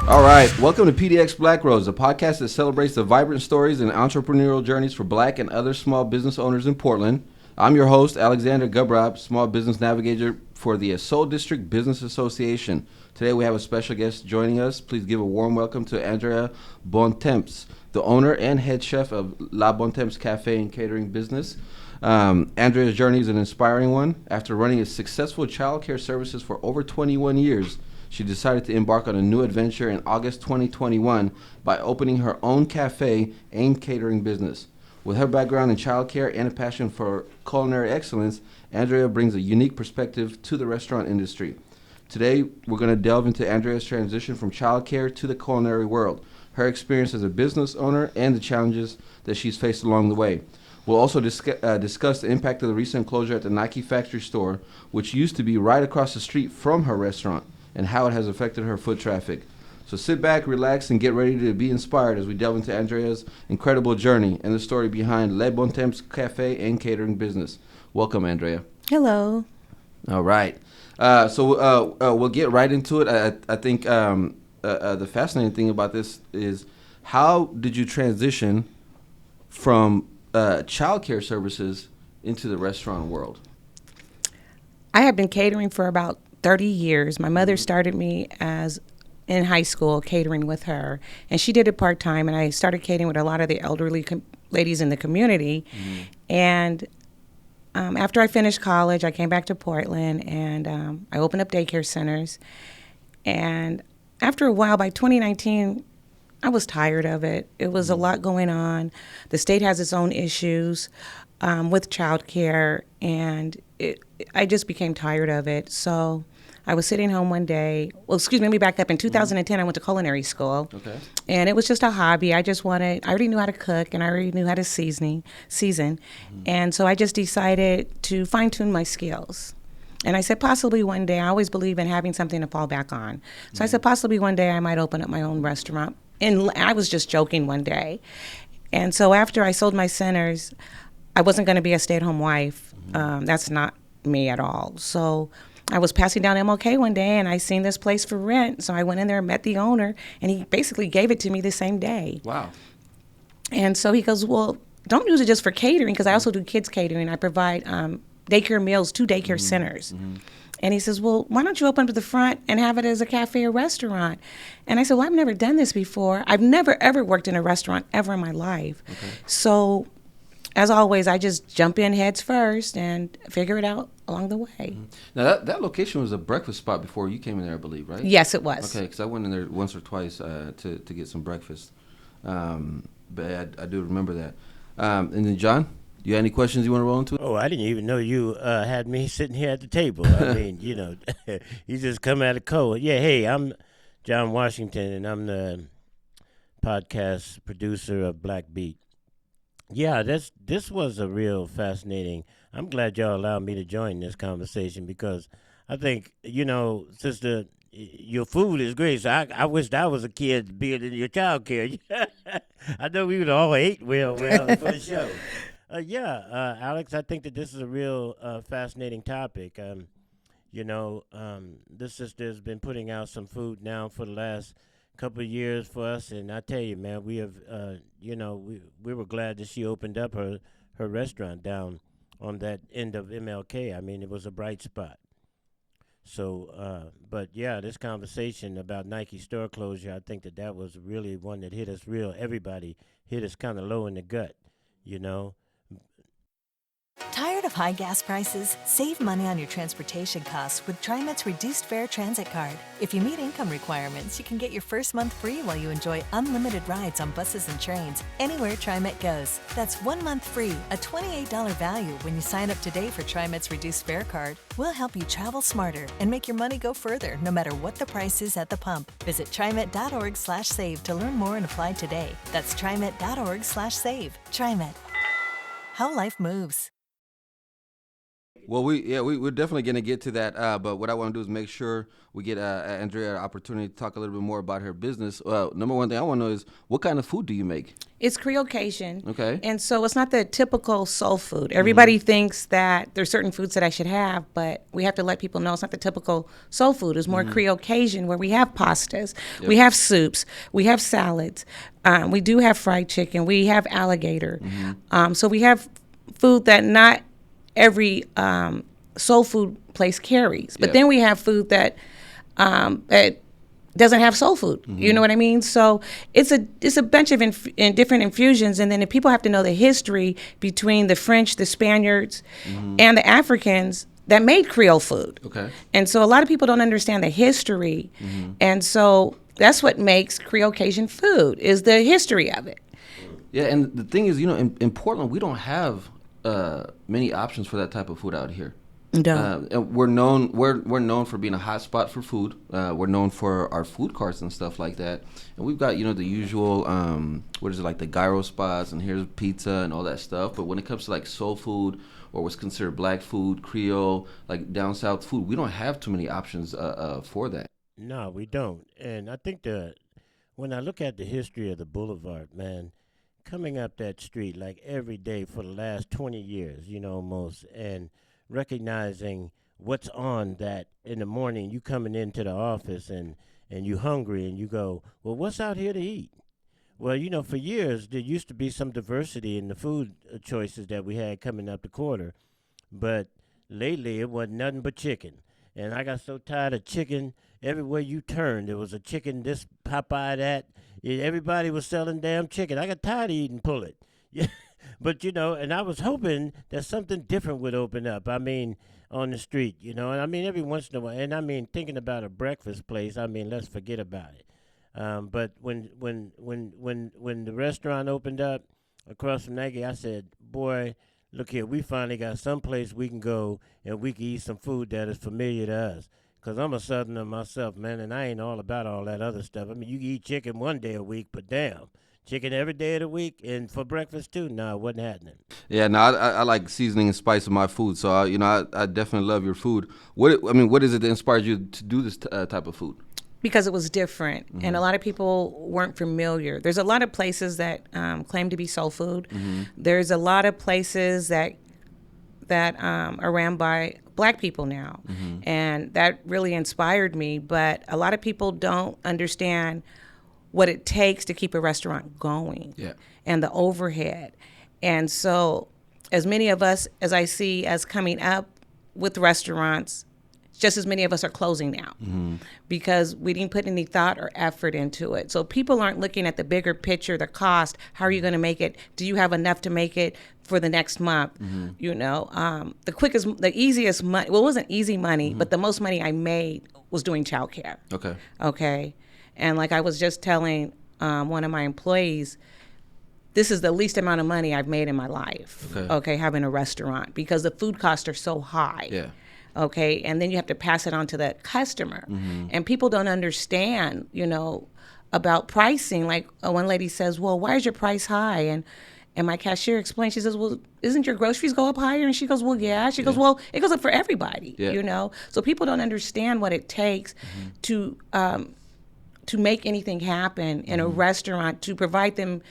All right, welcome to PDX Black Roads, a podcast that celebrates the vibrant stories and entrepreneurial journeys for Black and other small business owners in Portland. I'm your host, Andrea Gebreab, Small Business Navigator for the Soul District Business Association. Today we have a special guest joining us. Please give a warm welcome to Andrea Bontemps, the owner and head chef of LeBontemps Cafe and Catering Business. Andrea's journey is an inspiring one. After running a successful childcare services for over 21 years, she decided to embark on a new adventure in August 2021 by opening her own cafe and catering business. With her background in childcare and a passion for culinary excellence, Andrea brings a unique perspective to the restaurant industry. Today, we're going to delve into Andrea's transition from childcare to the culinary world, her experience as a business owner, and the challenges that she's faced along the way. We'll also discuss the impact of the recent closure at the Nike factory store, which used to be right across the street from her restaurant, and how it has affected her foot traffic. So sit back, relax, and get ready to be inspired as we delve into Andrea's incredible journey and the story behind LeBontemps Cafe and Catering Business. Welcome, Andrea. Hello. All right. So we'll get right into it. I think the fascinating thing about this is, how did you transition from childcare services into the restaurant world? I have been catering for about 30 years. My mother started me as in high school catering with her, and she did it part-time, and I started catering with a lot of the elderly ladies in the community. And after I finished college, I came back to Portland, and I opened up daycare centers. And after a while, by 2019, I was tired of it. It was a lot going on. The state has its own issues with childcare, and I just became tired of it. So I was sitting home one day. Let me back up. In 2010, I went to culinary school. Okay. And it was just a hobby. I already knew how to cook, and I already knew how to season. And so I just decided to fine-tune my skills. And I said, possibly one day, I always believe in having something to fall back on. So I said, possibly one day I might open up my own restaurant. And I was just joking one day. And so after I sold my centers, I wasn't going to be a stay-at-home wife. That's not me at all. So I was passing down MLK one day, and I seen this place for rent. So I went in there and met the owner, and he basically gave it to me the same day. Wow. And so he goes, well, don't use it just for catering, because I also do kids catering. I provide daycare meals to daycare centers. And he says, well, why don't you open up the front and have it as a cafe or restaurant? And I said, well, I've never done this before. I've never, ever worked in a restaurant ever in my life. Okay. So as always, I just jump in heads first and figure it out along the way. Now, that location was a breakfast spot before you came in there, I believe, right? Yes, it was. Okay, because I went in there once or twice to get some breakfast. But I do remember that. And then, John, you have any questions you want to roll into? Oh, I didn't even know you had me sitting here at the table. I mean, you just come out of cold. Yeah, hey, I'm John Washington, and I'm the podcast producer of Black Beat. Yeah, this was a real fascinating. I'm glad y'all allowed me to join this conversation, because I think, sister, your food is great. So I wished I was a kid being in your child care. I know we would all ate well for the show. Alex, I think that this is a real fascinating topic. This sister has been putting out some food now for the last couple of years for us, and I tell you, man, we have, we were glad that she opened up her restaurant down on that end of MLK. I mean, it was a bright spot. So, but yeah, this conversation about Nike store closure, I think that was really one that hit us real. Everybody hit us kind of low in the gut, Tired of high gas prices? Save money on your transportation costs with TriMet's Reduced Fare Transit Card. If you meet income requirements, you can get your first month free while you enjoy unlimited rides on buses and trains anywhere TriMet goes. That's 1 month free, a $28 value when you sign up today for TriMet's Reduced Fare Card. We'll help you travel smarter and make your money go further, no matter what the price is at the pump. Visit TriMet.org/save to learn more and apply today. That's TriMet.org/save. TriMet. How life moves. Well, we're definitely going to get to that. But what I want to do is make sure we get Andrea an opportunity to talk a little bit more about her business. Number one thing I want to know is, what kind of food do you make? It's Creole Cajun. Okay. And so it's not the typical soul food. Everybody thinks that there's certain foods that I should have, but we have to let people know it's not the typical soul food. It's more Creole Cajun, where we have pastas, we have soups, we have salads, we do have fried chicken, we have alligator. So we have food that not every soul food place carries. But then we have food that doesn't have soul food. You know what I mean? So it's a bunch of different infusions, and then if people have to know the history between the French, the Spaniards, and the Africans that made Creole food. Okay. And so a lot of people don't understand the history, and so that's what makes Creole Cajun food, is the history of it. Yeah, and the thing is, in Portland, we don't have many options for that type of food out here. No. And we're known for being a hot spot for food. We're known for our food carts and stuff like that. And we've got the usual like the gyro spots, and here's pizza and all that stuff. But when it comes to like soul food or what's considered black food, Creole, like down south food, we don't have too many options for that. No, we don't. And I think when I look at the history of the boulevard, man, coming up that street like every day for the last 20 years, almost, and recognizing what's on that in the morning, you coming into the office and you hungry and you go, well, what's out here to eat? Well, for years there used to be some diversity in the food choices that we had coming up the quarter, but lately it wasn't nothing but chicken. And I got so tired of chicken. Everywhere you turned, there was a chicken, this Popeye, that. Everybody was selling damn chicken. I got tired of eating pullet. Yeah. But, and I was hoping that something different would open up. I mean, on the street, and I mean, every once in a while. And I mean, thinking about a breakfast place, I mean, let's forget about it. But when the restaurant opened up across from Nagy, I said, boy, look here, we finally got someplace we can go and we can eat some food that is familiar to us. Because I'm a Southerner myself, man, and I ain't all about all that other stuff. I mean, you can eat chicken one day a week, but damn, chicken every day of the week and for breakfast too? No, it wasn't happening. Yeah, no, I like seasoning and spice in my food, so I definitely love your food. What is it that inspired you to do this type of food? Because it was different, and a lot of people weren't familiar. There's a lot of places that claim to be soul food. There's a lot of places that are ran by Black people now, and that really inspired me. But a lot of people don't understand what it takes to keep a restaurant going, and the overhead. And so, as many of us as I see as coming up with restaurants, just as many of us are closing now because we didn't put any thought or effort into it. So people aren't looking at the bigger picture, the cost. How are you going to make it? Do you have enough to make it for the next month? The easiest money, well, it wasn't easy money, but the most money I made was doing childcare. Okay. And like I was just telling one of my employees, this is the least amount of money I've made in my life, okay, having a restaurant, because the food costs are so high. Yeah. Okay, and then you have to pass it on to the customer. And people don't understand, about pricing. Like one lady says, well, why is your price high? And my cashier explains, she says, well, isn't your groceries go up higher? And she goes, well, yeah. She goes, well, it goes up for everybody, So people don't understand what it takes to make anything happen in a restaurant, to provide them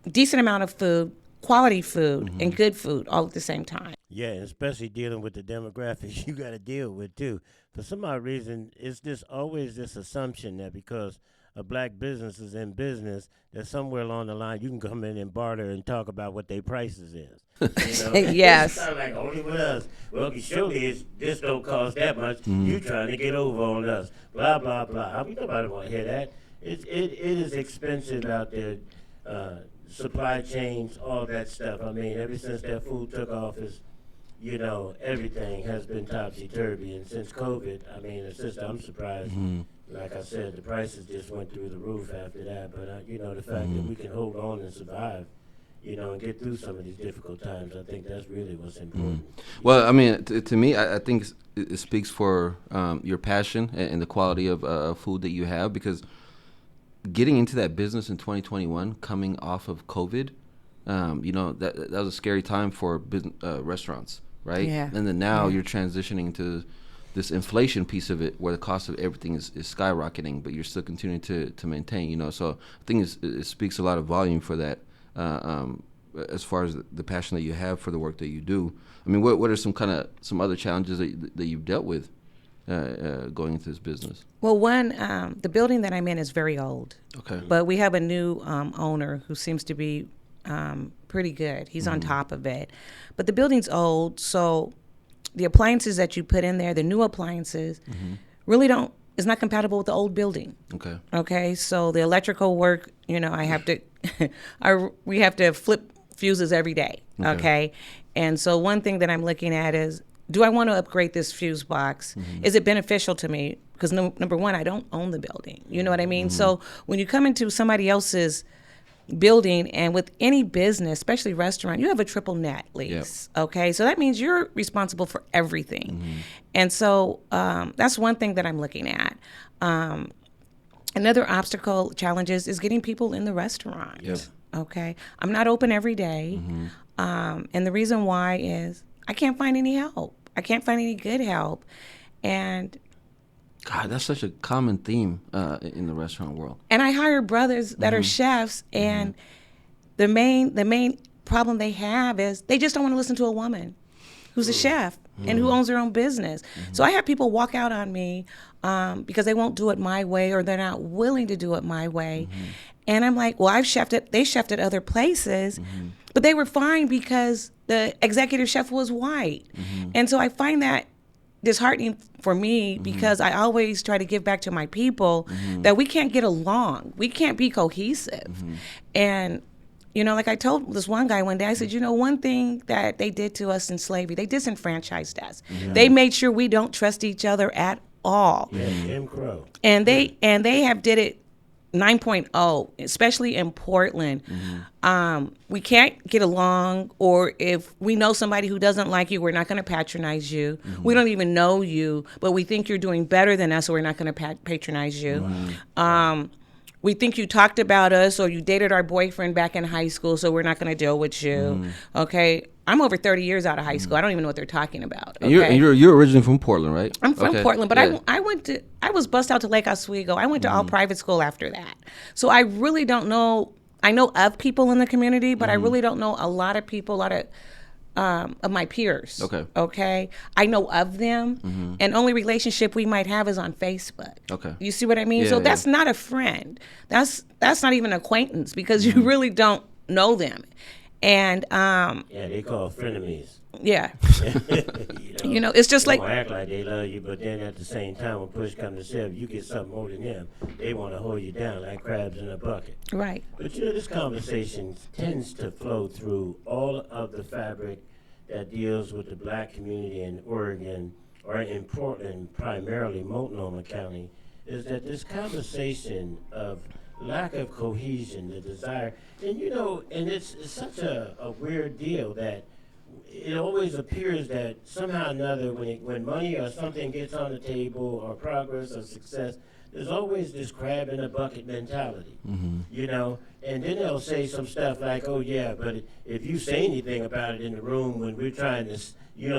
a decent amount of food, quality food, and good food all at the same time. Yeah, especially dealing with the demographics you got to deal with, too. For some odd reason, it's always this assumption that because a black business is in business, that somewhere along the line you can come in and barter and talk about what their prices is. Yes. It's not like only with us. Well, surely this don't cost that much. You trying to get over on us. Blah, blah, blah. Nobody want to hear that. It is expensive out there. Supply chains, all that stuff. I mean, ever since that food took off, everything has been topsy-turvy. And since COVID, I mean, I'm surprised. Like I said, the prices just went through the roof after that. But, the fact that we can hold on and survive, and get through some of these difficult times, I think that's really what's important. Well, I mean, to me, I think it speaks for your passion and the quality of food that you have, because getting into that business in 2021, coming off of COVID, that was a scary time for business, restaurants. right? Yeah. And then now Yeah. you're transitioning to this inflation piece of it, where the cost of everything is skyrocketing, but you're still continuing to maintain. So I think it speaks a lot of volume for that. As far as the passion that you have for the work that you do. I mean, what are some other challenges that you've dealt with going into this business? Well, one, the building that I'm in is very old. Okay. But we have a new owner who seems to be pretty good. He's on top of it. But the building's old, so the appliances that you put in there, the new appliances, really is not compatible with the old building. Okay. Okay, so the electrical work, I have to, we have to flip fuses every day. Okay. And so one thing that I'm looking at is, do I want to upgrade this fuse box? Is it beneficial to me? Because number one, I don't own the building. You know what I mean? So when you come into somebody else's building, and with any business, especially restaurant, you have a triple net lease. Yep. Okay, so that means you're responsible for everything. And so that's one thing that I'm looking at. Another obstacle, challenges, is getting people in the restaurant. Yep. Okay, I'm not open every day. And the reason why is I can't find any help. I can't find any good help. And God, that's such a common theme in the restaurant world. And I hire brothers that are chefs, and the main problem they have is they just don't want to listen to a woman who's a chef and who owns their own business. So I have people walk out on me because they won't do it my way, or they're not willing to do it my way. And I'm like, well, they chefed at other places, but they were fine because the executive chef was white. And so I find that disheartening for me, because I always try to give back to my people that we can't get along. We can't be cohesive. And, like I told this one guy one day, I said, one thing that they did to us in slavery, they disenfranchised us. They made sure we don't trust each other at all. Jim Crow. And they have did it 9.0, especially in Portland. We can't get along, or if we know somebody who doesn't like you, we're not going to patronize you. We don't even know you, but we think you're doing better than us, so we're not going to patronize you. We think you talked about us, or you dated our boyfriend back in high school, so we're not going to deal with you. Okay, I'm over 30 years out of high school. I don't even know what they're talking about. Okay? And you're originally from Portland, right? I'm from Portland, but I was bused out to Lake Oswego. I went to all private school after that. So I really don't know. I know of people in the community, but I really don't know a lot of people, of my peers. Okay. I know of them, and only relationship we might have is on Facebook. Okay. You see what I mean? So that's not a friend. That's not even an acquaintance, because you really don't know them. And they call frenemies. Yeah. It's just they like, act like they love you, but then at the same time, when push comes to shove, you get something more than them. They want to hold you down like crabs in a bucket. right. But this conversation tends to flow through all of the fabric that deals with the black community in Oregon, or in Portland, primarily Multnomah County, is that this conversation of lack of cohesion, the desire, and and it's such a weird deal that it always appears that somehow or another, when money or something gets on the table, or progress or success, there's always this crab in a bucket mentality, and then they'll say some stuff like, oh yeah, but if you say anything about it in the room when we're trying to,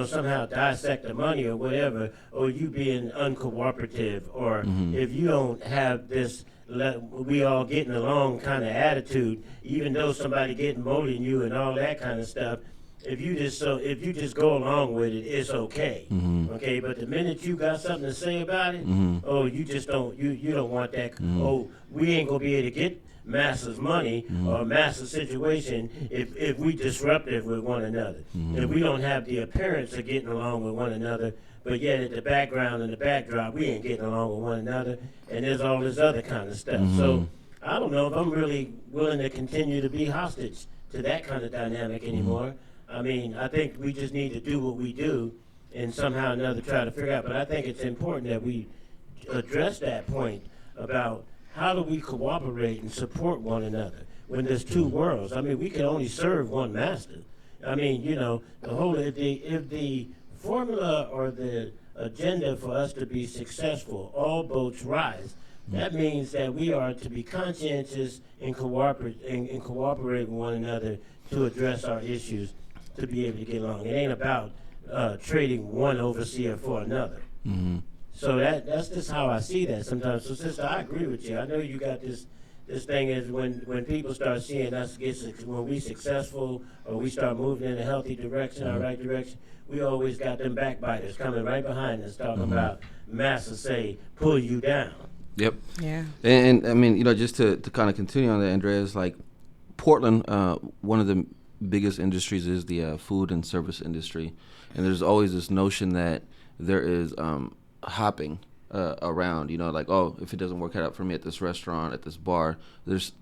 somehow dissect the money or whatever, or you being uncooperative, or if you don't have this we all getting along kind of attitude, even though somebody getting more than you and all that kind of stuff, if you just go along with it, it's okay. Okay, but the minute you got something to say about it, oh, you just don't you don't want that. Oh, we ain't gonna be able to get masses money or masses situation if we disruptive with one another. If we don't have the appearance of getting along with one another, but yet at the background and the backdrop, we ain't getting along with one another, and there's all this other kind of stuff. So I don't know if I'm really willing to continue to be hostage to that kind of dynamic anymore. I mean, I think we just need to do what we do and somehow or another try to figure out. But I think it's important that we address that point about how do we cooperate and support one another when there's two worlds. I mean, we can only serve one master. I mean, the whole if the formula or the agenda for us to be successful, all boats rise, that means that we are to be conscientious and cooperate with one another to address our issues, to be able to get along. It ain't about trading one overseer for another. Mm-hmm. So that's just how I see that sometimes. So, sister, I agree with you. I know you got this. This thing is when people start seeing us when we successful or we start moving in a healthy direction, or right direction, we always got them backbiters coming right behind us talking about massa say pull you down. Yep. Yeah. And I mean, just to kind of continue on that, Andrea, is like Portland, one of the biggest industries is the food and service industry. And there's always this notion that there is hopping around, like, oh, if it doesn't work out for me at this restaurant, at this bar, this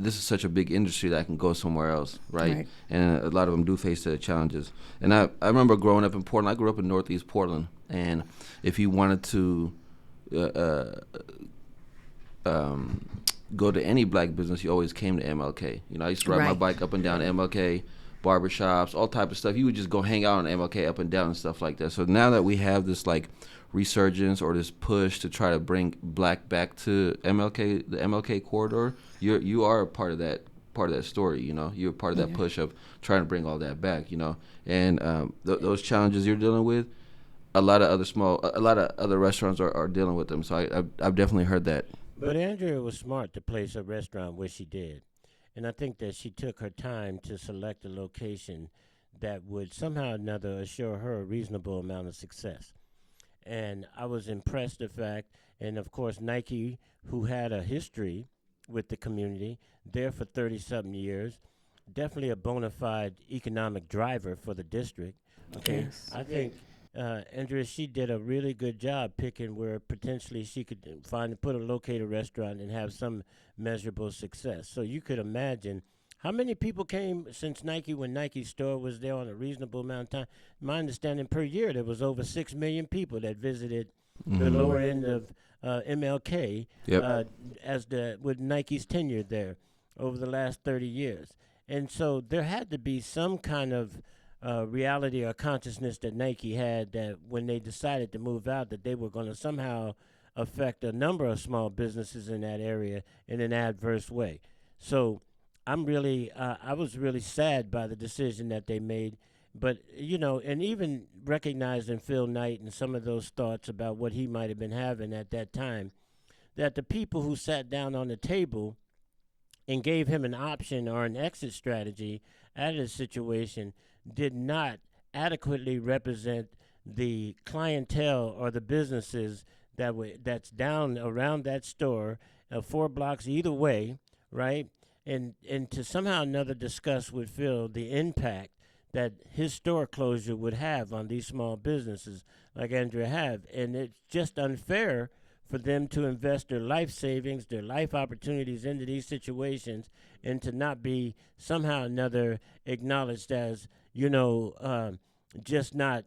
is such a big industry that I can go somewhere else, right? And a lot of them do face the challenges. And I remember growing up in Portland. I grew up in Northeast Portland, and if you wanted to go to any black business, you always came to MLK. I used to ride my bike up and down MLK, barbershops, all type of stuff. You would just go hang out on MLK up and down and stuff like that. So now that we have this like resurgence or this push to try to bring black back to MLK, the MLK corridor, you are a part of that story. You're part of that push of trying to bring all that back. And those challenges you're dealing with, a lot of other restaurants are dealing with them. So I've definitely heard that. But Andrea was smart to place her restaurant where she did. And I think that she took her time to select a location that would somehow or another assure her a reasonable amount of success. And I was impressed the fact, and of course Nike, who had a history with the community, there for 30-something years, definitely a bona fide economic driver for the district. Okay, yes. I think Andrea, she did a really good job picking where potentially she could locate a restaurant and have some measurable success. So you could imagine how many people came since Nike, when Nike's store was there on a reasonable amount of time. My understanding, per year there was over 6 million people that visited the lower end of MLK with Nike's tenure there over the last 30 years. And so there had to be some kind of reality or consciousness that Nike had, that when they decided to move out, that they were going to somehow affect a number of small businesses in that area in an adverse way. So I was really sad by the decision that they made. But, and even recognizing Phil Knight and some of those thoughts about what he might have been having at that time, that the people who sat down on the table and gave him an option or an exit strategy out of the situation did not adequately represent the clientele or the businesses that's down around that store, 4 blocks either way, right? And to somehow or another discuss with Phil the impact that his store closure would have on these small businesses like Andrea have. And it's just unfair for them to invest their life savings, their life opportunities into these situations, and to not be somehow or another acknowledged as, just not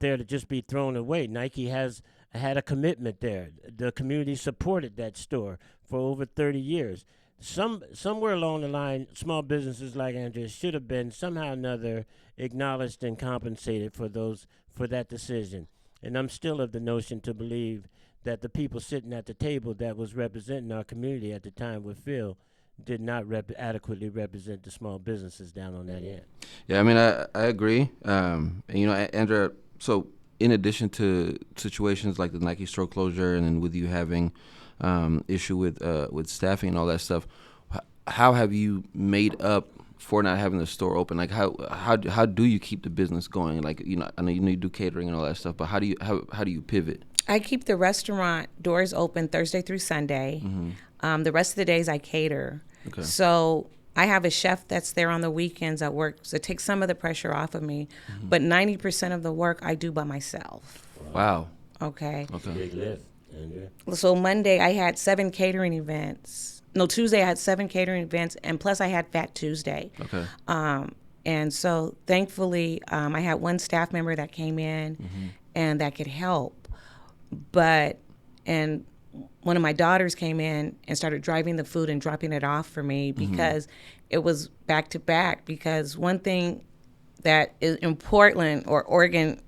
there to just be thrown away. Nike had a commitment there. The community supported that store for over 30 years. Somewhere along the line, small businesses like Andrea should have been somehow or another acknowledged and compensated for that decision. And I'm still of the notion to believe that the people sitting at the table that was representing our community at the time with Phil did not adequately represent the small businesses down on that end. Yeah, I mean, I agree. And, Andrea, so in addition to situations like the Nike store closure and then with you having issue with staffing and all that stuff, how have you made up for not having the store open? Like how do you keep the business going? Like, I know you do catering and all that stuff, but how do you pivot? I keep the restaurant doors open Thursday through Sunday. The rest of the days I cater. Okay. So I have a chef that's there on the weekends at work, so it takes some of the pressure off of me. But 90% of the work I do by myself. Wow. Okay. Big lift, Andrea. So Monday I had 7 catering events. No, Tuesday I had 7 catering events, and plus I had Fat Tuesday. Okay. And so thankfully I had one staff member that came in and that could help. And one of my daughters came in and started driving the food and dropping it off for me because it was back to back. Because one thing that is in Portland or Oregon,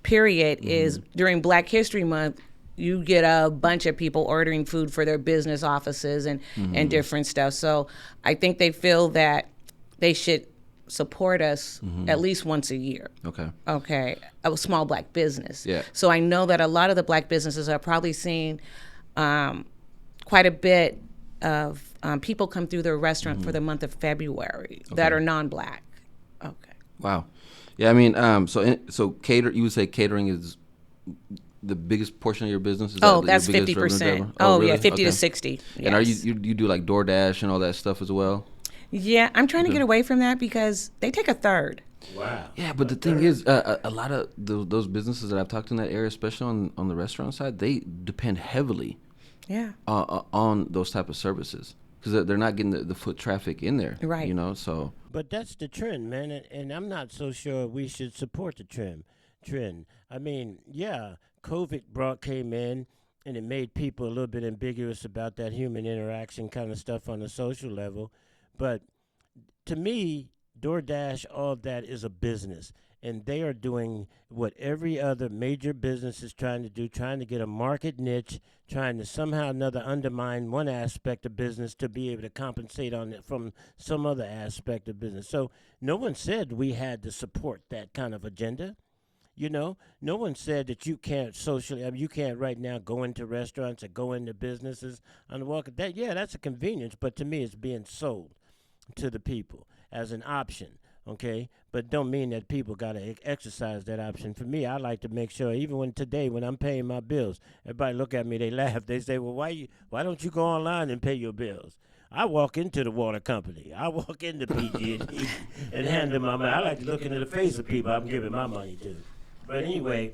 period, is during Black History Month, you get a bunch of people ordering food for their business offices and different stuff. So I think they feel that they should support us at least once a year. Okay, a small Black business. Yeah. So I know that a lot of the Black businesses are probably seeing quite a bit of people come through their restaurant for the month of February that are non-Black. Okay. Wow. Yeah, I mean, so you would say catering is the biggest portion of your business? Is That's your biggest revenue 50%. driver? Oh, yeah, really? 50 to 60. Yes. And are you do like DoorDash and all that stuff as well? Yeah, I'm trying to get away from that because they take a third. Wow. Yeah, but the thing is, a lot of those businesses that I've talked to in that area, especially on the restaurant side, they depend heavily on those type of services because they're not getting the foot traffic in there. Right. You know, so. But that's the trend, man, and I'm not so sure we should support the trend. I mean, yeah, COVID came in, and it made people a little bit ambiguous about that human interaction kind of stuff on a social level. But to me, DoorDash, all of that is a business, and they are doing what every other major business is trying to do, trying to get a market niche, trying to somehow or another undermine one aspect of business to be able to compensate on it from some other aspect of business. So no one said we had to support that kind of agenda. You know, no one said that you can't you can't right now go into restaurants or go into businesses on the walk. That's a convenience, but to me it's being sold to the people as an option, okay? But don't mean that people got to exercise that option. For me, I like to make sure, even when I'm paying my bills, everybody look at me, they laugh. They say, well, why don't you go online and pay your bills? I walk into the water company. I walk into PG&E and hand them my money. I like to look into the face of people I'm giving my money to. But anyway,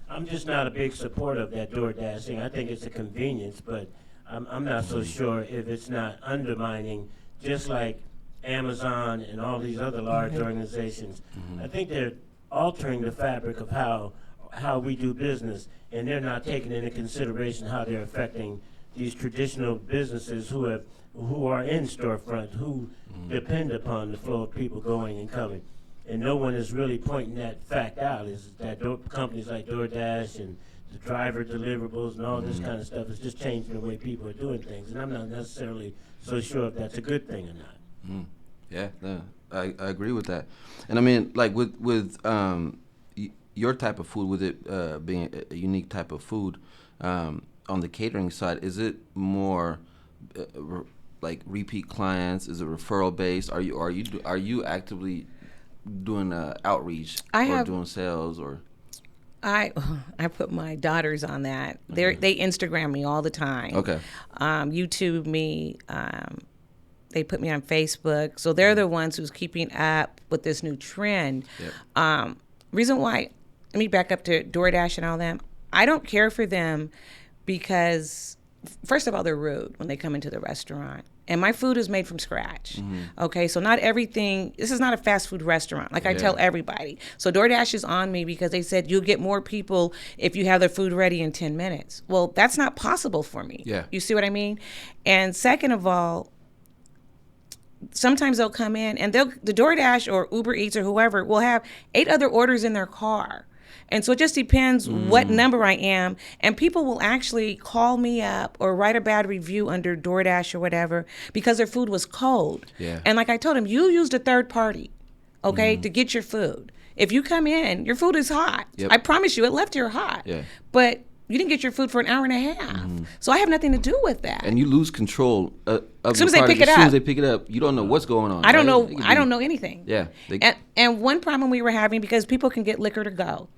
I'm just not a big supporter of that DoorDash thing. I think it's a convenience, but I'm not so sure if it's not undermining, just like Amazon and all these other large organizations. I think they're altering the fabric of how we do business, and they're not taking into consideration how they're affecting these traditional businesses who are in storefront, who depend upon the flow of people going and coming. And no one is really pointing that fact out, is that companies like DoorDash and the driver deliverables and all this kind of stuff is just changing the way people are doing things. And I'm not necessarily so sure if that's a good thing or not. Yeah, I agree with that. And I mean, like with your type of food, with it being a unique type of food, on the catering side, is it more like repeat clients? Is it referral based? Are you actively doing outreach doing sales or? I put my daughters on that. They Instagram me all the time. Okay. YouTube me. They put me on Facebook. So they're the ones who's keeping up with this new trend. Yep. Reason why, let me back up to DoorDash and all them. I don't care for them because, first of all, they're rude when they come into the restaurant. And my food is made from scratch. Okay, so not everything, this is not a fast food restaurant, like I tell everybody. So DoorDash is on me because they said you'll get more people if you have their food ready in 10 minutes. Well, that's not possible for me. Yeah. You see what I mean? And second of all, sometimes they'll come in and the DoorDash or Uber Eats or whoever will have 8 other orders in their car. And so it just depends what number I am. And people will actually call me up or write a bad review under DoorDash or whatever because their food was cold. Yeah. And like I told them, you used a third party, okay, to get your food. If you come in, your food is hot. Yep. I promise you, it left here hot. Yeah. But you didn't get your food for an hour and a half. So I have nothing to do with that. And you lose control of as soon as they pick it As soon up. as they pick it up, you don't know what's going on. I don't right? know. I don't know anything. Yeah. And one problem we were having, because people can get liquor to go.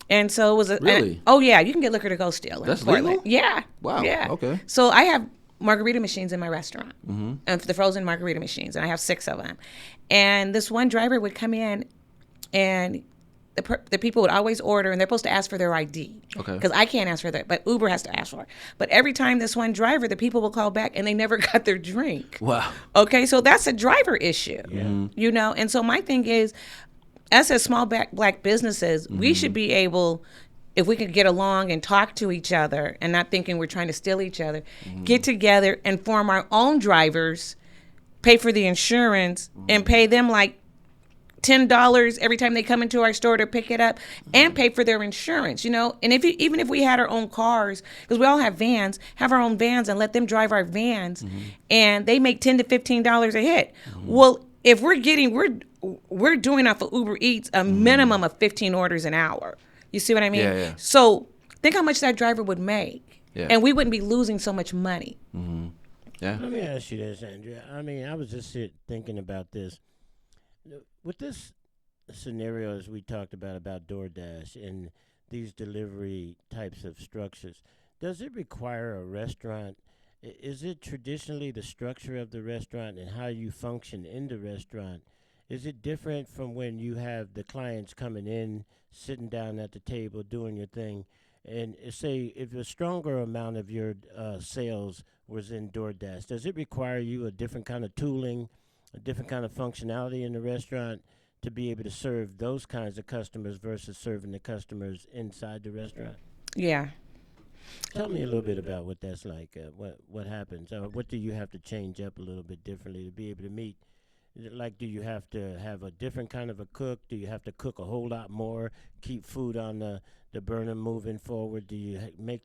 And so it was Really? Oh yeah, you can get liquor to go still. That's in Portland. legal? Yeah. Wow, Yeah. okay. So I have margarita machines in my restaurant, and the frozen margarita machines, and I have 6 of them. And this one driver would come in, and the people would always order, and they're supposed to ask for their ID. Okay. Because I can't ask for that, but Uber has to ask for it. But every time this one driver, the people will call back, and they never got their drink. Wow. Okay, so that's a driver issue. Yeah. You know, and so my thing is, us as small black businesses, we should be able, if we could get along and talk to each other and not thinking we're trying to steal each other, get together and form our own drivers, pay for the insurance, and pay them like $10 every time they come into our store to pick it up, and pay for their insurance, you know. And even if we had our own cars, because we all have vans, have our own vans and let them drive our vans, and they make $10 to $15 a hit. Well, if we're we're doing off of Uber Eats a minimum of 15 orders an hour. You see what I mean? Yeah. So think how much that driver would make. Yeah. And we wouldn't be losing so much money. Yeah. Let me ask you this, Andrea. I mean, I was just thinking about this. With this scenario, as we talked about DoorDash and these delivery types of structures, does it require a restaurant? Is it traditionally the structure of the restaurant and how you function in the restaurant? Is it different from when you have the clients coming in, sitting down at the table, doing your thing? And say if a stronger amount of your sales was in DoorDash, does it require you a different kind of tooling, a different kind of functionality in the restaurant to be able to serve those kinds of customers versus serving the customers inside the restaurant? Yeah. Tell me a little bit about what that's like. What happens? What do you have to change up a little bit differently to be able to meet? Like, do you have to have a different kind of a cook? Do you have to cook a whole lot more? Keep food on the burner moving forward? Do you make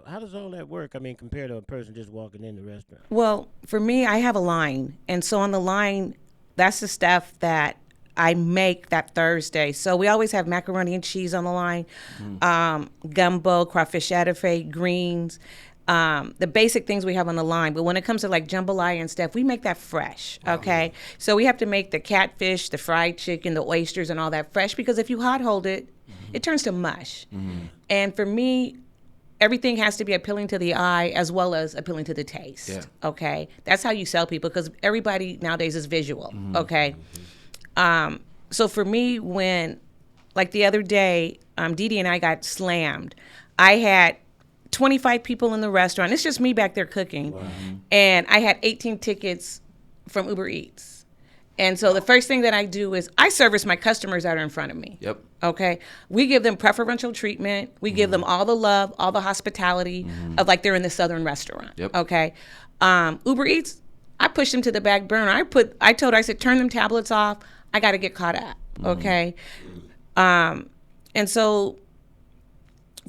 how does all that work? I mean, compared to a person just walking in the restaurant. Well, for me, I have a line. And so on the line, that's the stuff that I make that Thursday. So we always have macaroni and cheese on the line, gumbo, crawfish etouffee, greens, the basic things we have on the line. But when it comes to like jambalaya and stuff, we make that fresh, okay? So we have to make the catfish, the fried chicken, the oysters, and all that fresh, because if you hot hold it, it turns to mush. And for me, everything has to be appealing to the eye as well as appealing to the taste, okay? That's how you sell people, because everybody nowadays is visual, okay? So for me, when, like the other day, Dee Dee and I got slammed. I had 25 people in the restaurant. It's just me back there cooking. And I had 18 tickets from Uber Eats. And so the first thing that I do is I service my customers that are in front of me. Yep. Okay. We give them preferential treatment. We give them all the love, all the hospitality of like they're in the Southern restaurant. Yep. Okay. Uber Eats, I pushed them to the back burner. I told her, I said, turn them tablets off. I got to get caught up. Okay. And so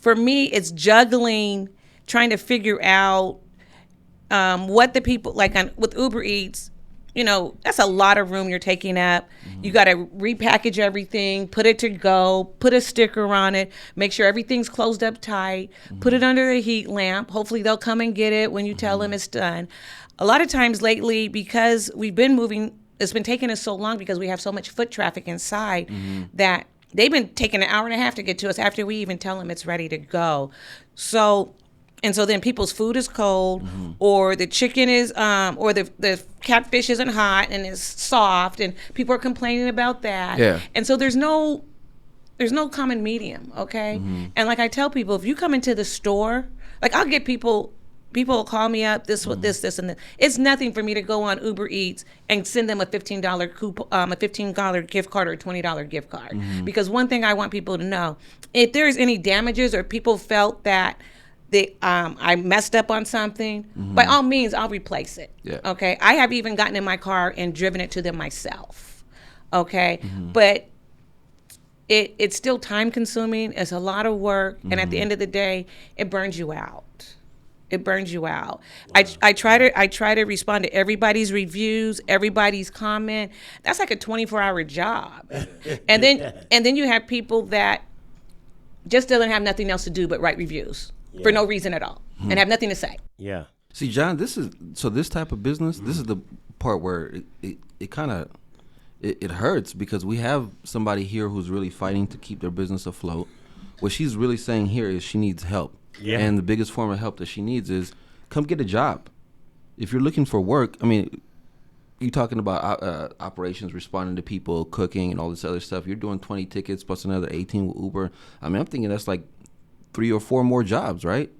for me, it's juggling, trying to figure out what the people, like with Uber Eats, you know, that's a lot of room you're taking up. You got to repackage everything, put it to go, put a sticker on it, make sure everything's closed up tight, put it under a heat lamp. Hopefully they'll come and get it when you tell them it's done. A lot of times lately, because we've been moving, it's been taking us so long because we have so much foot traffic inside that they've been taking an hour and a half to get to us after we even tell them it's ready to go. So then people's food is cold, or the chicken is, or the catfish isn't hot and is soft, and people are complaining about that. Yeah. And so there's no common medium, okay? And like I tell people, if you come into the store, like I'll get people will call me up, this, and this. It's nothing for me to go on Uber Eats and send them a $15 coupon, a $15 gift card or a $20 gift card. Because one thing I want people to know, if there's any damages or people felt that I messed up on something, by all means, I'll replace it. Yeah. Okay. I have even gotten in my car and driven it to them myself. Okay. But it's still time consuming. It's a lot of work. And at the end of the day, it burns you out. It burns you out. Wow. I try to respond to everybody's reviews, everybody's comment. That's like a 24-hour job. and then you have people that just doesn't have nothing else to do but write reviews for no reason at all and have nothing to say. Yeah. See, John, this type of business, this is the part where it kind of it hurts, because we have somebody here who's really fighting to keep their business afloat. What she's really saying here is she needs help. Yeah. And the biggest form of help that she needs is come get a job. If you're looking for work, I mean, you're talking about operations, responding to people, cooking, and all this other stuff. You're doing 20 tickets plus another 18 with Uber. I mean, I'm thinking that's like 3 or 4 more jobs, right?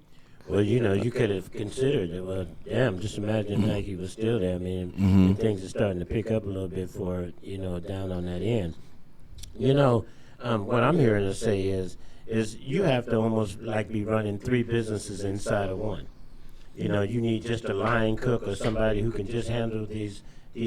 Well, you know, you could have considered it. Well, damn, just imagine Nike was still there. I mean, and things are starting to pick up a little bit for, you know, down on that end. You know, what I'm hearing her say is you have to almost like be running 3 businesses inside of one. You know, you need just a line cook or somebody who can just handle these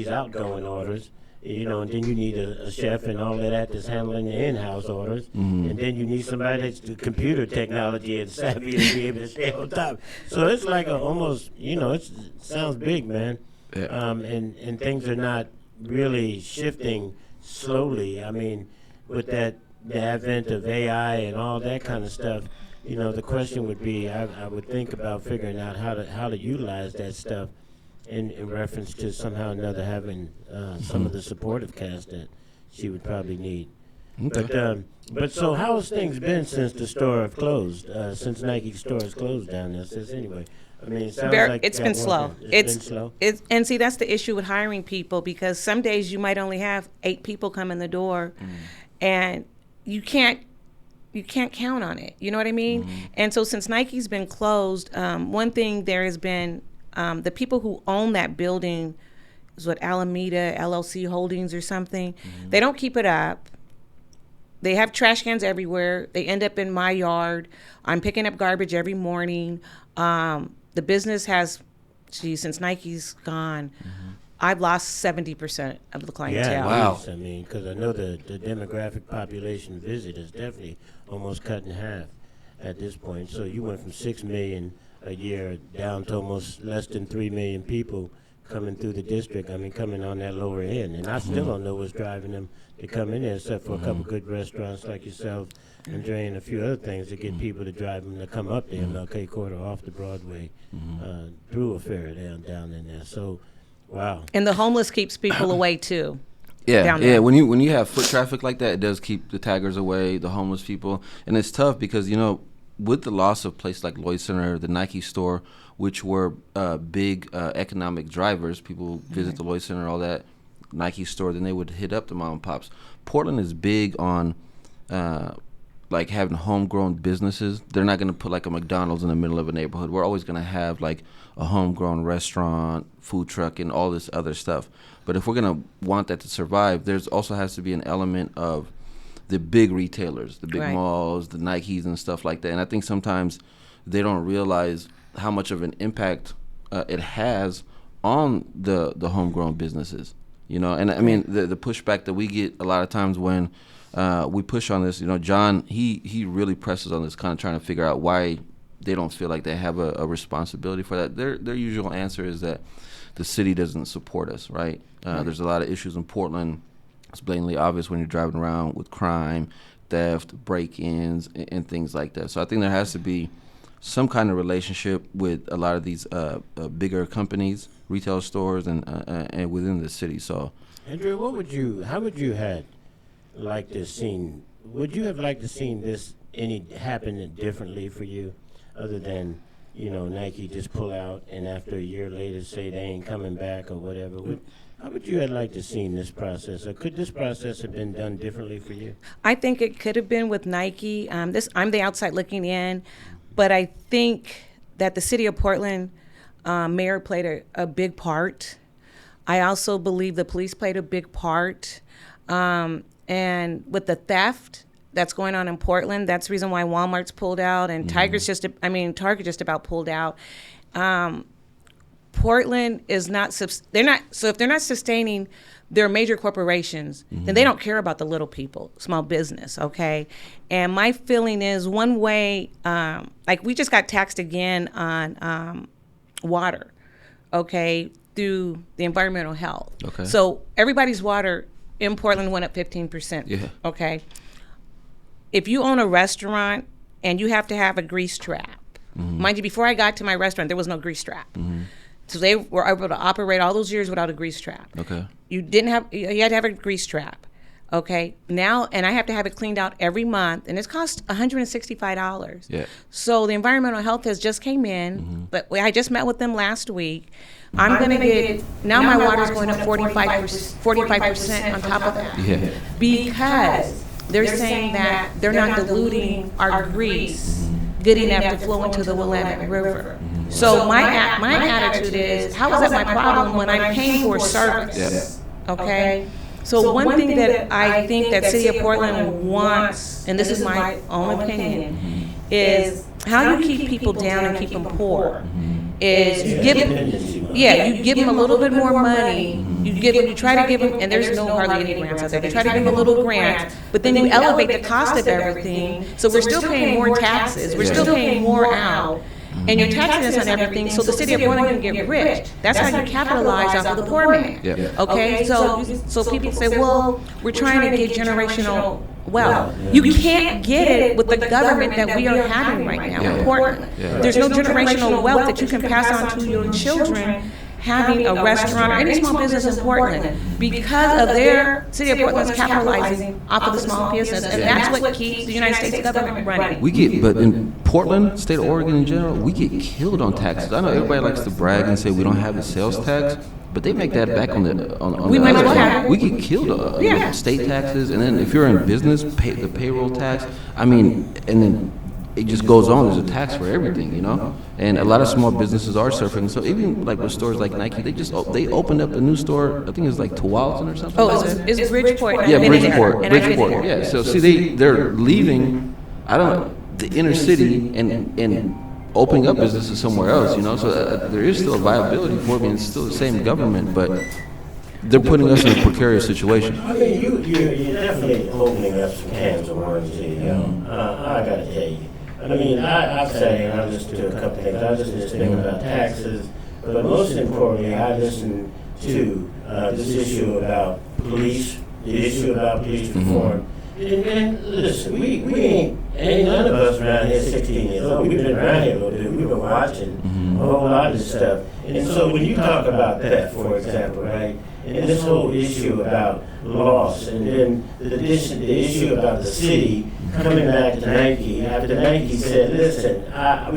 outgoing orders. You know, and then you need a chef and all of that that's handling the in-house orders. And then you need somebody that's the computer technology and savvy to be able to stay on top. So it's like almost, you know, it sounds big, man. Yeah. And things are not really shifting slowly. I mean, with the advent of AI and all that kind of stuff, the question would be, I would think about figuring out how to utilize that stuff in reference to somehow or another having some of the supportive cast that she would probably need. Okay. But so how has things been since the store have closed? Since Nike's store has closed down there? Since anyway, I mean, it sounds like it's been slow. It's been slow. And see, that's the issue with hiring people, because some days you might only have 8 people come in the door, and you can't count on it. You know what I mean? And so since Nike's been closed, one thing there has been, the people who own that building is what, Alameda LLC Holdings or something. They don't keep it up. They have trash cans everywhere. They end up in my yard. I'm picking up garbage every morning. The business has, since Nike's gone, I've lost 70% of the clientele. Yeah, wow. I mean, because I know the demographic population visit is definitely almost cut in half at this point. So you went from 6 million a year down to almost less than 3 million people coming through the district. I mean, coming on that lower end. And I still don't know what's driving them to come in there, except for a couple good restaurants like yourself, Andrea, and a few other things to get people to drive them to come up there, MLK Quarter, off the Broadway, through a ferry down in there. So, wow. And the homeless keeps people away too. Yeah. When you have foot traffic like that, it does keep the taggers away, the homeless people, and it's tough because with the loss of places like Lloyd Center, the Nike store, which were big economic drivers, people visit the Lloyd Center, all that, Nike store, then they would hit up the mom and pops. Portland is big on like having homegrown businesses. They're not going to put like a McDonald's in the middle of a neighborhood. We're always going to have like a homegrown restaurant, food truck, and all this other stuff. But if we're going to want that to survive, there's also has to be an element of the big retailers, the big malls, the Nikes and stuff like that. And I think sometimes they don't realize how much of an impact it has on the homegrown businesses. And I mean, the pushback that we get a lot of times when we push on this, John, he really presses on this, kind of trying to figure out why they don't feel like they have a responsibility for that. Their usual answer is that the city doesn't support us, right? There's a lot of issues in Portland. It's blatantly obvious when you're driving around with crime, theft, break-ins, and things like that. So I think there has to be some kind of relationship with a lot of these bigger companies, retail stores, and within the city. So, Andrea, how would you have liked to seen? Would you have liked to seen this happen differently for you, other than Nike just pull out and after a year later say they ain't coming back or whatever? How would you have liked to seen this process, or could this process have been done differently for you? I think it could have been with Nike. I'm the outside looking in, but I think that the city of Portland mayor played a big part. I also believe the police played a big part. And with the theft that's going on in Portland, that's the reason why Walmart's pulled out and Target just about pulled out. Portland is not, so if they're not sustaining their major corporations, then they don't care about the little people, small business, okay? And my feeling is one way, like we just got taxed again on water, okay, through the environmental health. Okay. So everybody's water in Portland went up 15%, okay? If you own a restaurant and you have to have a grease trap, mind you, before I got to my restaurant, there was no grease trap. So they were able to operate all those years without a grease trap. Okay. You had to have a grease trap. Okay. Now, and I have to have it cleaned out every month, and it costs $165. Yeah. So the environmental health has just came in, but I just met with them last week. I'm going to get, now my water's going up 45% on top of that. Yeah. Because they're saying that they're not diluting our grease good enough to flow into the Willamette River. So my attitude is, how is that my problem when I'm paying for service? Okay? So one thing that I think that City of Portland wants, and this is my own opinion, is how you keep people down and keep them poor. Is you give them a little bit more money. You try to give them, and there's hardly any grants out there. You try to give them a little grant, but then you elevate the cost of everything. So we're still paying more taxes. We're still paying more out. and you're taxing us on everything, so the city of Portland can get rich. That's how you capitalize off of the poor man. Yeah. Okay, so people say, well, we're trying to get generational wealth. You can't get it with the government that we are having right now in Portland. There's no generational wealth that you can pass on to your children having a restaurant or any small business in Portland because of their city of Portland's capitalizing off of the small business, and that's what keeps the United States government running. But in Portland, state of Oregon in general, we get killed on taxes. I know everybody likes to brag and say we don't have a sales tax, but they make that back on the We might as well other have side. it. We get killed on state taxes, and then if you're in business, the payroll tax. I mean, and then it just goes on. There's a tax for everything, you know. And a lot of small businesses are suffering. So even like with stores like Nike, they opened up a new store. I think it's like Tualatin or something. Oh, it's Bridgeport. Yeah, I've been in there, Bridgeport. and I've been in Bridgeport. there. Yeah. So see, they're leaving. I don't know, the inner city and opening up businesses somewhere else. You know, so there is still a viability for it. I mean, it's still the same government, but they're putting us in a precarious situation. I mean, you're definitely opening up some cans of worms here, you know. I gotta tell you. I mean, I've sat here and I listened to a couple things. I listened to this thing about taxes, but most importantly, I listened to this issue about police, the issue about police reform. And listen, we ain't none of us around here 16 years old. We've been around here a little bit. We've been watching a whole lot of this stuff. And so when you talk about that, for example, right, and this whole issue about loss, and then the issue about the city coming back to Nike, after Nike said, listen,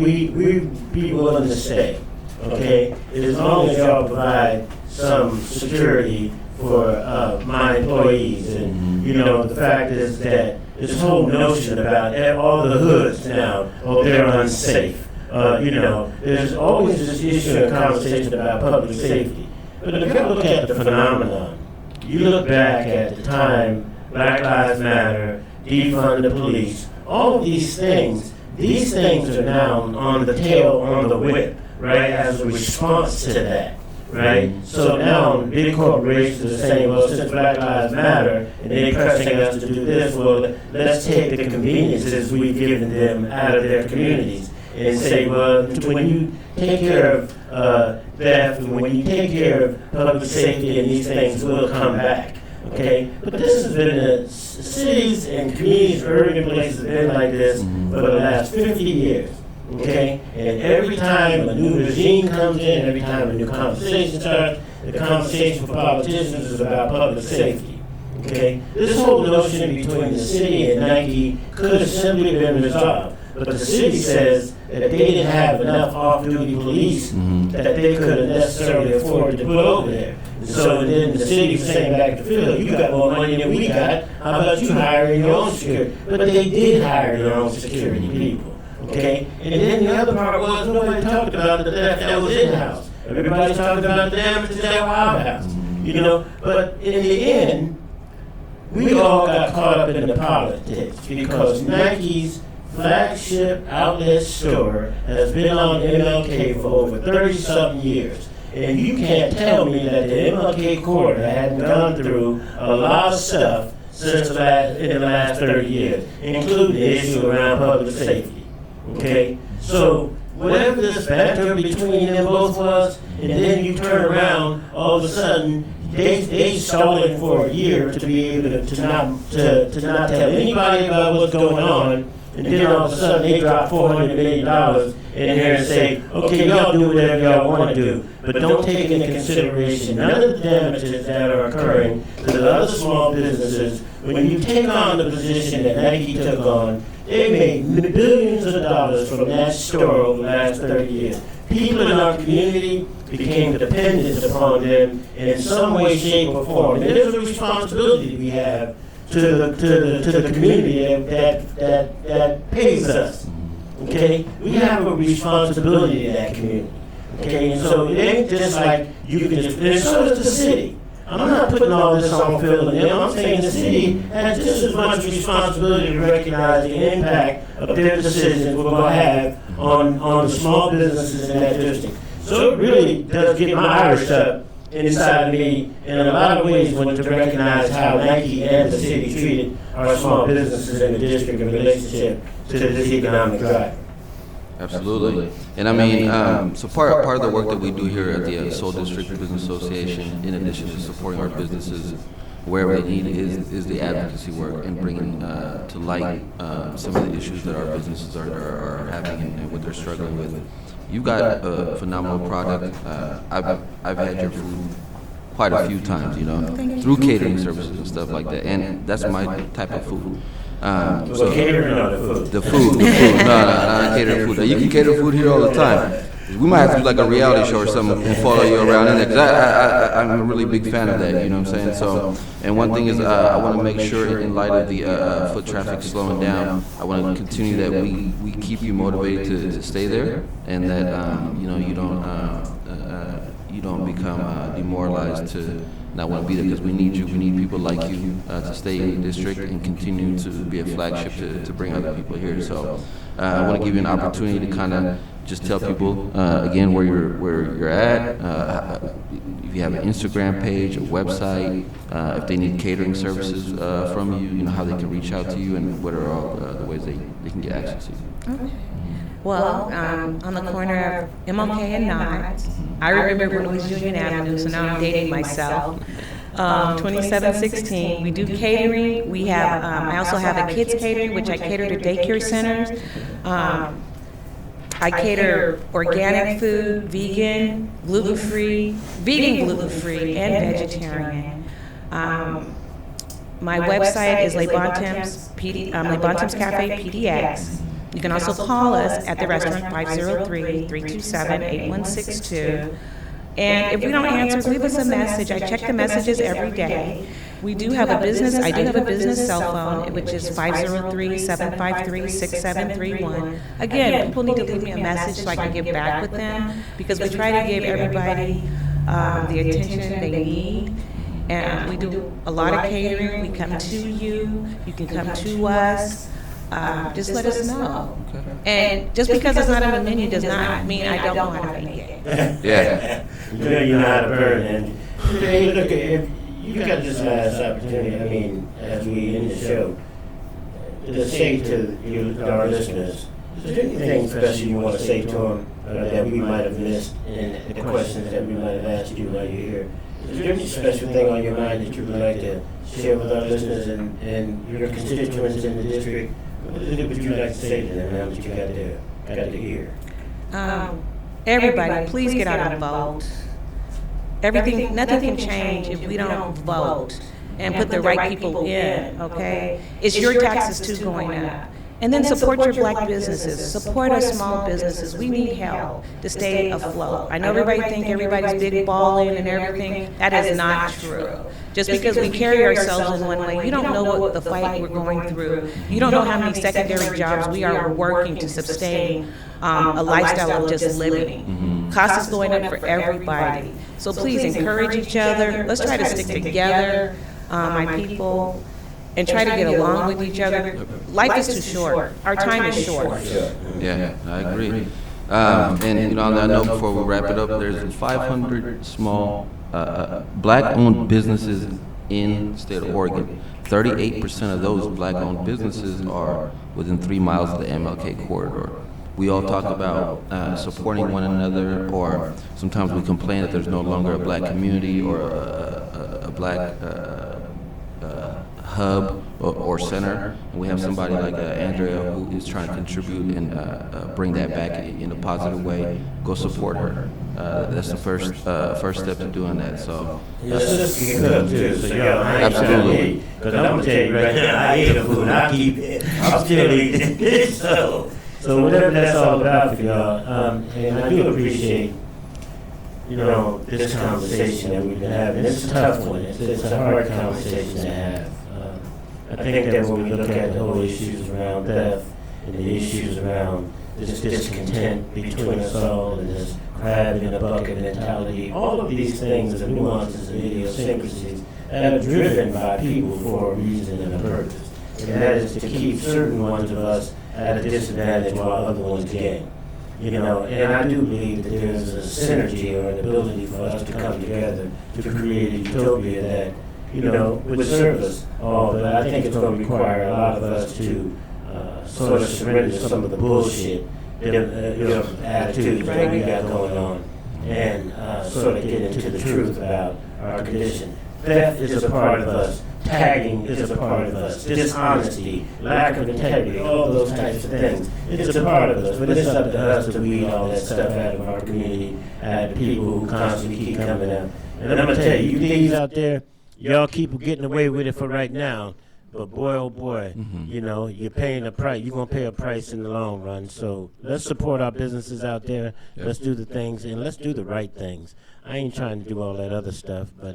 we'd be willing to stay, okay, as long as y'all provide some security for my employees. And, you know, the fact is that this whole notion about all the hoods now, they're unsafe. You know, there's always this issue and conversation about public safety. But if you look at the phenomenon, you look back at the time Black Lives Matter, defund the police, all of these things are now on the tail, on the whip, right, as a response to that, right? So now big corporations are saying, well, since Black Lives Matter and they're pressing us to do this, well, let's take the conveniences we've given them out of their communities and say, well, when you take care of theft, and when you take care of public safety, and these things will come back, okay? But this has been cities and communities, urban places have been like this for the last 50 years, okay? And every time a new regime comes in, every time a new conversation starts, the conversation for politicians is about public safety, okay? This whole notion between the city and Nike could have simply been resolved. But the city says that they didn't have enough off-duty police that they couldn't necessarily afford to put over there. And so then the city was saying back to Phil, you got more money than we got, how about you hiring your own security? But they did hire their own security people, okay? And then the other part was nobody talked about the theft that was in-house. Everybody's talking about the damages that were out-house, you know? But in the end, we all got caught up in the politics because Nike's flagship outlet store has been on MLK for over 30-something years. And you can't tell me that the MLK corridor hadn't gone through a lot of stuff in the last 30 years, including the issue around public safety. Okay? So whatever this banter between them both was, and then you turn around, all of a sudden, they stalling for a year to be able to not tell anybody about what's going on. And then all of a sudden they drop $400 million in here and say, okay, y'all do whatever y'all want to do, but don't take into consideration none of the damages that are occurring to the other small businesses. When you take on the position that Nike took on, they made billions of dollars from that store over the last 30 years. People in our community became dependent upon them in some way, shape, or form. And there's a responsibility we have to the community that pays us. Okay, we have a responsibility in that community. Okay, and so it ain't just like you can just. And so does the city. I'm not putting all this on Phil and them. I'm saying the city has just as much responsibility to recognize the impact of their decisions we're going to have on the small businesses in that district. So it really does get my Irish up inside of me in a lot of ways when to recognize how Nike and the city treated our small businesses in the district in relationship to this economic drive. Absolutely. And I mean, so part of the work that we do here at the Seoul District Business Association, in addition to supporting our businesses wherever they need, is the advocacy work and bringing to light some of the issues that our businesses are having and what they're struggling with. You've got a phenomenal product. I've had your food quite a few times, through catering services and stuff like that, and that's my type of food. So catering or the food? The food. No, not catering food. You can cater food here all the time. We might have to do like a reality show or something and follow you around in there, because I'm a really big fan of that, you know what I'm saying? So, and one thing is I want to make sure, in light of the foot traffic slowing down, I want to continue that we keep you motivated to stay there, and that you don't become demoralized to not want to be there, because we need you. We need people like you to stay in the district and continue to be a flagship to bring other people here. So I want to give you an opportunity to kind of just tell people again where you're at. If you have an Instagram page, a website, if they need catering services from you, how they can reach out to you, and what are all the ways they can get access to you. Okay. Well, on the corner of MLK and Knott, I remember when it was Union Avenue, so now I'm dating myself. 2716, we do catering. We have, I also have a kids catering, which I cater to daycare centers. I cater organic food, vegan, gluten-free, and vegetarian. My website is LeBontemps, LeBontemps Cafe PDX. You can also call us at the restaurant 503-327-8162. And if we don't answer, leave us a message. I check the messages every day. I do have a business cell phone, which is 503-753-6731. Again, people need to leave me a message so I can get back with them, because we try to give everybody the attention they need. And we do a lot of catering. We come to you. You can come to us. Just let us know. Okay. And just because it's not on the menu does not mean I don't know how to make it. Yeah. You know how to burn. And hey, look, if you got this last opportunity, I mean, as we end the show, to say to you, our listeners, is there anything special you want to say to them that we might have missed in the questions that we might have asked you while you're here? Is there any special thing on your mind that you would like to share with our listeners and your constituents in the district? What would you like to say to them now that you got to hear? Everybody, please get out and vote. Nothing can change if we don't vote and put the right people in, okay? It's your taxes too going up. And then support your black businesses, support our small businesses. We need help to stay afloat. I know everybody think everybody's big balling and everything. That is not true. Just because we carry ourselves in one way, you don't know what the fight we're going through. You don't know how many secondary jobs we are working to sustain a lifestyle of just living. Cost is going up for everybody. So please encourage each other. Let's try to stick together, my people, and try to get along with each other. Life is too short. Our time is short. Yeah, I agree. And on that note, before we wrap it up, there's 500 small black-owned businesses in the state of Oregon. 38% of those black-owned businesses are within 3 miles of the MLK corridor. We all talk about supporting one another, or sometimes we complain that there's no longer a black community or a black hub or center. And we have somebody like Andrea who is trying to contribute and bring that back in a positive way. Go support her. That's the first step to doing that. So absolutely. Because I'm gonna tell you right now, I ate the food. I keep it. I'm still eating it. So whatever that's all about for y'all, and I do appreciate, this conversation that we've been having. It's a tough one. It's a hard conversation to have. I think that when we look at the whole issues around theft and the issues around this discontent between us all and this crab in a bucket mentality, all of these things are nuances and idiosyncrasies that are driven by people for a reason and a purpose. And that is to keep certain ones of us at a disadvantage while other ones gain. And I do believe that there's a synergy or an ability for us to come together to create a utopia that would serve us all, but I think it's going to require a lot of us to sort of surrender some of the bullshit attitudes that we got going on, and sort of get into the truth about our condition. Theft is a part of us. Tagging is a part of us. Dishonesty, lack of integrity, all those types of things. It's a part of us, but it's up to us to weed all that stuff out of our community, the people who constantly keep coming up. And I'm going to tell you, you thieves out there, y'all keep getting away with it for right now, but boy, oh boy, you're paying a price. You're going to pay a price in the long run. So let's support our businesses out there. Yep. Let's do the things, and let's do the right things. I ain't trying to do all that other stuff, but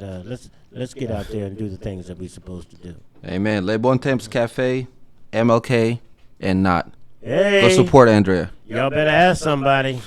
let's get out there and do the things that we're supposed to do. Amen. LeBontemps Cafe, MLK, and not. Hey, go support Andrea. Y'all better ask somebody.